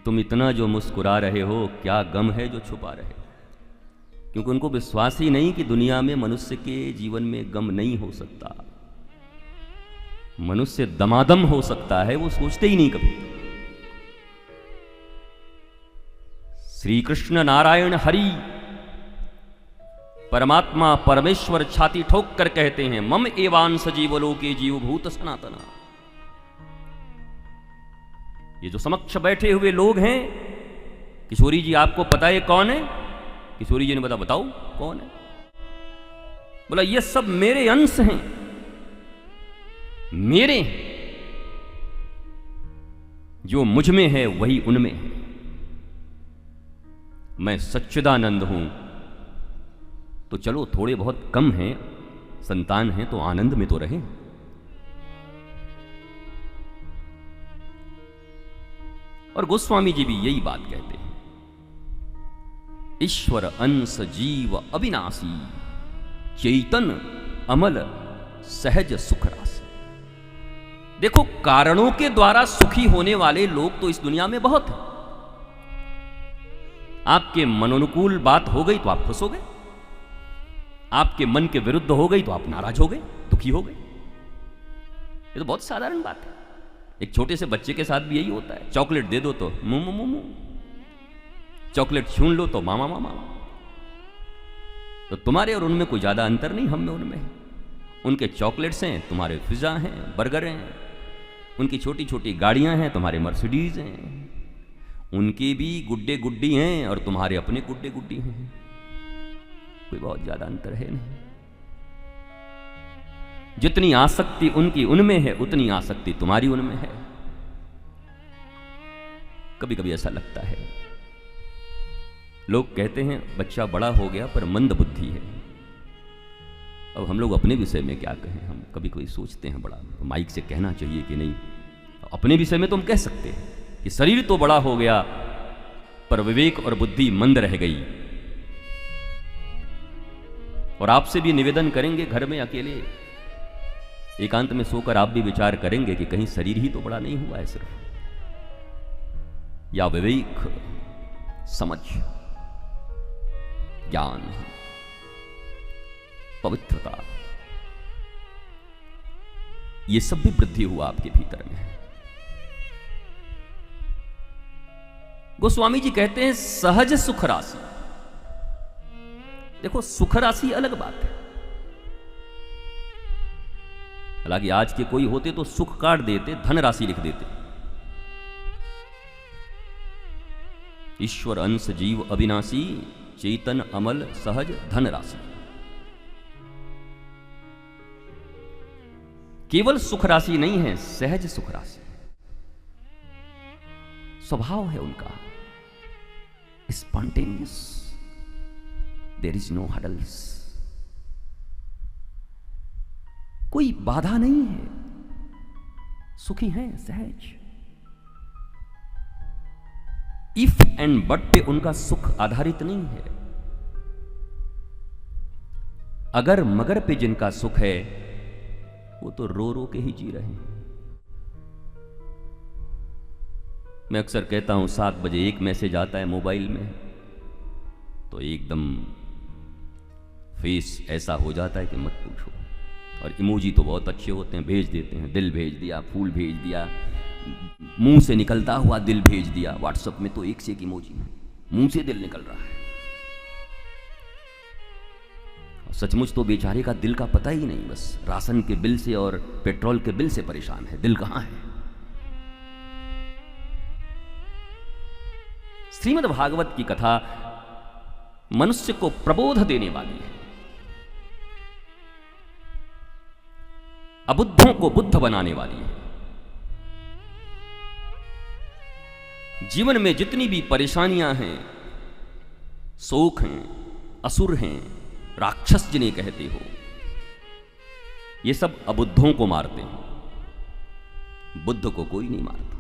तुम इतना जो मुस्कुरा रहे हो, क्या गम है जो छुपा रहे हो। क्योंकि उनको विश्वास ही नहीं कि दुनिया में मनुष्य के जीवन में गम नहीं हो सकता, मनुष्य दमादम हो सकता है, वो सोचते ही नहीं कभी। श्री कृष्ण नारायण हरि परमात्मा परमेश्वर छाती ठोक कर कहते हैं, मम एवांश जीवलोके जीवभूत सनातना। ये जो समक्ष बैठे हुए लोग हैं, किशोरी जी आपको पता है कौन है? किशोरी जी ने बताओ कौन है? बोला ये सब मेरे अंश हैं, मेरे, जो मुझ में है वही उनमें है। मैं सच्चिदानंद हूं, तो चलो थोड़े बहुत कम हैं, संतान हैं तो आनंद में तो रहें। और गोस्वामी जी भी यही बात कहते हैं, ईश्वर अंश जीव अविनाशी, चैतन अमल सहज सुख राशि। देखो, कारणों के द्वारा सुखी होने वाले लोग तो इस दुनिया में बहुत हैं। आपके मनोनुकूल बात हो गई तो आप खुश हो गए, आपके मन के विरुद्ध हो गई तो आप नाराज हो गए, दुखी हो गए। ये तो बहुत साधारण बात है। एक छोटे से बच्चे के साथ भी यही होता है। चॉकलेट दे दो तो मुंह मुंह मुंह, चॉकलेट छून लो तो मामा मामा। तो तुम्हारे और उनमें कोई ज्यादा अंतर नहीं, हम में उनमें है। उनके चॉकलेट्स हैं, तुम्हारे पिज्जा हैं, बर्गर हैं। उनकी छोटी छोटी गाड़ियां हैं, तुम्हारे मर्सिडीज हैं। उनकी भी गुड्डे गुड्डी हैं और तुम्हारे अपने गुड्डे गुड्डी हैं। कोई बहुत ज्यादा अंतर है नहीं। जितनी आसक्ति उनकी उनमें है, उतनी आसक्ति तुम्हारी उनमें है। कभी कभी ऐसा लगता है, लोग कहते हैं बच्चा बड़ा हो गया पर मंद बुद्धि है। अब हम लोग अपने विषय में क्या कहें? हम कभी कोई सोचते हैं बड़ा, तो माइक से कहना चाहिए कि नहीं। अपने विषय में तो हम कह सकते हैं कि शरीर तो बड़ा हो गया पर विवेक और बुद्धि मंद रह गई। और आपसे भी निवेदन करेंगे, घर में अकेले एकांत में सोकर आप भी विचार करेंगे कि कहीं शरीर ही तो बड़ा नहीं हुआ है सिर्फ, या विवेक, समझ, ज्ञान, पवित्रता, ये सब भी वृद्धि हुआ आपके भीतर में। गोस्वामी जी कहते हैं सहज सुख राशि। देखो, सुख राशि अलग बात है। हालांकि आज के कोई होते तो सुख काट देते, धन राशि लिख देते। ईश्वर अंश जीव अविनाशी, चेतन अमल सहज धन राशि। केवल सुख राशि नहीं है, सहज सुख राशि। स्वभाव है उनका spontaneous, there is no hurdles. कोई बाधा नहीं है, सुखी है, सहज। इफ एंड बट पे उनका सुख आधारित नहीं है। अगर मगर पे जिनका सुख है, वो तो रो रो के ही जी रहे हैं। मैं अक्सर कहता हूं, 7 बजे एक मैसेज आता है मोबाइल में, तो एकदम फेस ऐसा हो जाता है कि मत पूछो। और इमोजी तो बहुत अच्छे होते हैं, भेज देते हैं। दिल भेज दिया, फूल भेज दिया, मुंह से निकलता हुआ दिल भेज दिया। व्हाट्सएप में तो एक से एक इमोजी है, मुंह से दिल निकल रहा है। सचमुच तो बेचारे का दिल का पता ही नहीं, बस राशन के बिल से और पेट्रोल के बिल से परेशान है। दिल कहां है? श्रीमद् भागवत की कथा मनुष्य को प्रबोध देने वाली है, अबुद्धों को बुद्ध बनाने वाली है। जीवन में जितनी भी परेशानियां हैं, शोक हैं, असुर हैं, राक्षस जिन्हें कहते हो, ये सब अबुद्धों को मारते हैं। बुद्ध को कोई नहीं मारता।